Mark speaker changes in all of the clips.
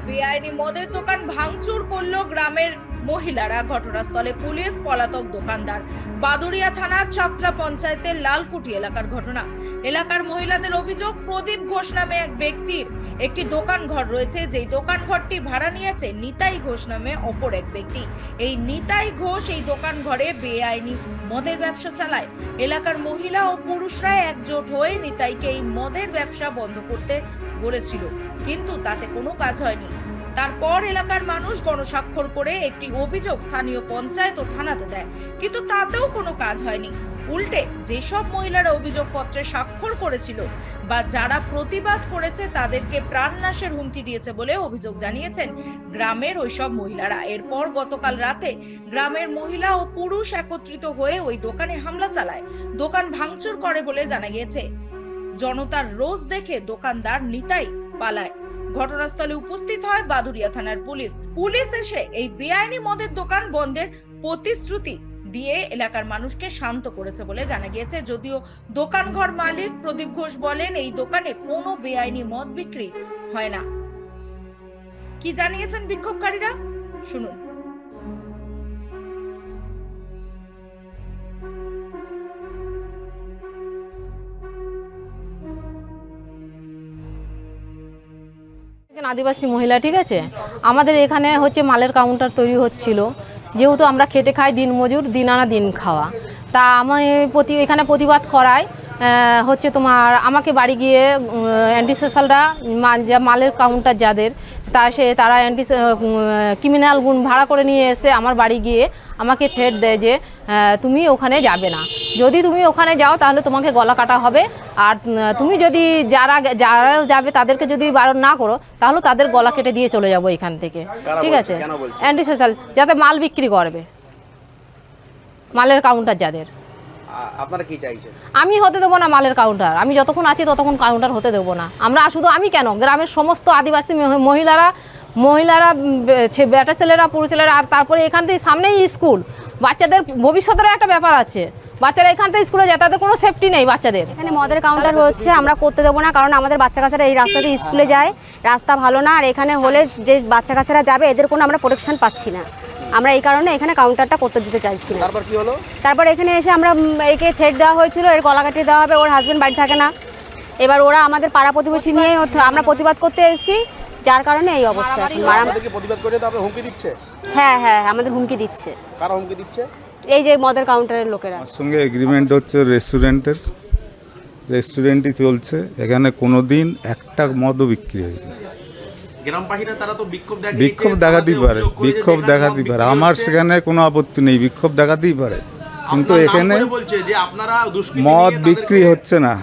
Speaker 1: বেআইনি মদের দোকান ভাঙচুর করলো গ্রামের মহিলারা। ঘটনাস্থলে পুলিশ, পলাতক দোকানদার। বাদুড়িয়া থানা চাত্রা পঞ্চায়েতের লালকুটি এলাকার ঘটনা। এলাকার মহিলাদের অভিযোগ, প্রদীপ ঘোষ নামে এক ব্যক্তির একটি দোকান ঘর রয়েছে, যেই দোকান ঘরটি ভাড়া নিয়েছে নিতাই ঘোষ নামে অপর এক ব্যক্তি। এই নিতাই ঘোষ এই দোকান ঘরে বেআইনি মদের ব্যবসা চালায়। এলাকার মহিলা ও পুরুষরা একজোট হয়ে নিতাইকে এই মদের ব্যবসা বন্ধ করতে বলেছিল, কিন্তু তাতে কোনো কাজ হয়নি। তারপর এলাকার মানুষ গণস্বাক্ষর করে একটি অভিযোগ স্থানীয় পঞ্চায়েত ও থানাতে দেয়, কিন্তু তাতেও কোনো কাজ হয়নি। উল্টে যেসব মহিলারা অভিযোগপত্রে স্বাক্ষর করেছিল বা যারা প্রতিবাদ করেছে তাদেরকে প্রাণনাশের হুমকি দিয়েছে বলে অভিযোগ জানিয়েছেন গ্রামের ওইসব মহিলারা। এরপর গতকাল রাতে গ্রামের মহিলা ও পুরুষ একত্রিত হয়ে ওই দোকানে হামলা চালায়, দোকান ভাঙচুর করে বলে জানা গিয়েছে। জনতার রোষ দেখে দোকানদার নিতাই পালায়। ঘটনাস্থলে উপস্থিত হয় বাদুড়িয়া থানার পুলিশ এসে এই বেআইনি মদের দোকান বন্ধের প্রতিশ্রুতি দিয়ে এলাকার মানুষকে শান্ত করেছে বলে জানা গিয়েছে। যদিও দোকান ঘর মালিক প্রদীপ ঘোষ বলেন এই দোকানে কোনো বেআইনি মদ বিক্রি হয় না। কি জানিয়েছেন বিক্ষোভকারীরা, শুনুন।
Speaker 2: আদিবাসী মহিলা, ঠিক আছে, আমাদের এখানে হচ্ছে মালের কাউন্টার তৈরি হচ্ছিল, যেহেতু আমরা খেটে খাই, দিন মজুর, দিন আনা দিন খাওয়া। তা আমি এখানে প্রতিবাদ করায় হচ্ছে তোমার আমাকে বাড়ি গিয়ে অ্যান্টি সোশ্যালরা মালের কাউন্টার যাদের তারা ক্রিমিনাল গুণ ভাড়া করে নিয়ে এসে আমার বাড়ি গিয়ে আমাকে থ্রেট দেয় যে তুমি ওখানে যাবে না, যদি তুমি ওখানে যাও তাহলে তোমাকে গলা কাটা হবে, আর তুমি যদি যারা যাবে তাদেরকে যদি বারণ না করো তাহলে তাদের গলা কেটে দিয়ে চলে যাবো এখান থেকে, ঠিক আছে। অ্যান্টি সোশ্যাল যাতে মাল বিক্রি করবে, মালের কাউন্টার যাদের।
Speaker 3: আপনারা কি চাইছেন?
Speaker 2: আমি হতে দেবো না মালের কাউন্টার, আমি যতক্ষণ আছি ততক্ষণ কাউন্টার হতে দেবো না। আমরা শুধু আমি কেন, গ্রামের সমস্ত আদিবাসী মহিলারা বেটা ছেলেরা, পুরুষ ছেলেরা, আর তারপরে এখান থেকে সামনেই স্কুল, বাচ্চাদের ভবিষ্যতের একটা ব্যাপার আছে। বাচ্চারা এখান থেকে স্কুলে যায়, তাদের কোনো সেফটি নেই বাচ্চাদের।
Speaker 4: এখানে মদের কাউন্টার হচ্ছে, আমরা করতে দেবো না, কারণ আমাদের বাচ্চা কাচ্চারা এই রাস্তাতে স্কুলে যায়, রাস্তা ভালো না, আর এখানে হলে যে বাচ্চা কাচ্চারা যাবে এদের কোনো আমরা প্রোটেকশন পাচ্ছি না। আমরা এই কারণে এখানে কাউন্টারটা করতে দিতে চাইছি না।
Speaker 3: তারপর কি হলো?
Speaker 4: তারপর এখানে এসে আমরা একে থ্রেট দেওয়া হয়েছিল, এর গলা কাটিয়ে দেওয়া হবে, ওর হাজব্যান্ড বাড়ি থাকে না। এবার ওরা আমাদের পাড়া প্রতিবেশী নিয়ে আমরা প্রতিবাদ করতে এসেছি, যার কারণে এই অবস্থা।
Speaker 3: প্রতিবাদ করে আপনাদের হুমকি দিচ্ছে?
Speaker 4: হ্যাঁ, আমাদের হুমকি দিচ্ছে।
Speaker 3: কারা হুমকি দিচ্ছে?
Speaker 4: এই যে মদের কাউন্টারের লোকেরা।
Speaker 5: আমার সঙ্গে এগ্রিমেন্ট হচ্ছে রেস্টুরেন্টই চলছে, এখানে কোনোদিন একটা মদও বিক্রি হয়নি।
Speaker 3: গ্রামবাসীরা তারা তো বিক্ষোভ
Speaker 5: দেখাতেই পারে, আমার সেখানে কোনো আপত্তি নেই, বিক্ষোভ দেখাতেই পারে, কিন্তু এখানে মদ বিক্রি হচ্ছে না।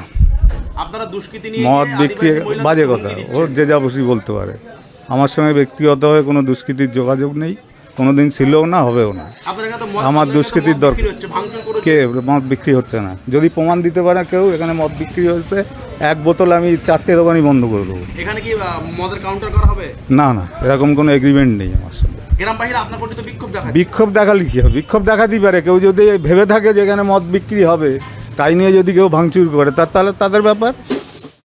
Speaker 5: মদ বিক্রি বাজে কথা, ওর যে যা বসি বলতে পারে। আমার সঙ্গে ব্যক্তিগতভাবে কোনো দুষ্কৃতির যোগাযোগ নেই, কোনোদিন ছিলও না, হবেও না। আমার দুষ্কৃতির দরকার কে মদ বিক্রি হচ্ছে না, যদি প্রমাণ দিতে পারে কেউ এখানে মদ বিক্রি হয়েছে, এক বোতল আমি 4টে দোকানই বন্ধ করে দেবো।
Speaker 3: এখানে কি মদের কাউন্টার করা হবে?
Speaker 5: না, এরকম কোনো এগ্রিমেন্ট নেই আমার সঙ্গে।
Speaker 3: গ্রামবাসীরা আপনার প্রতি তো
Speaker 5: বিক্ষোভ দেখালে কি হবে? বিক্ষোভ দেখাতেই পারে, কেউ যদি ভেবে থাকে যে এখানে মদ বিক্রি হবে, তাই নিয়ে যদি কেউ ভাঙচুর করে তাহলে তাদের ব্যাপার।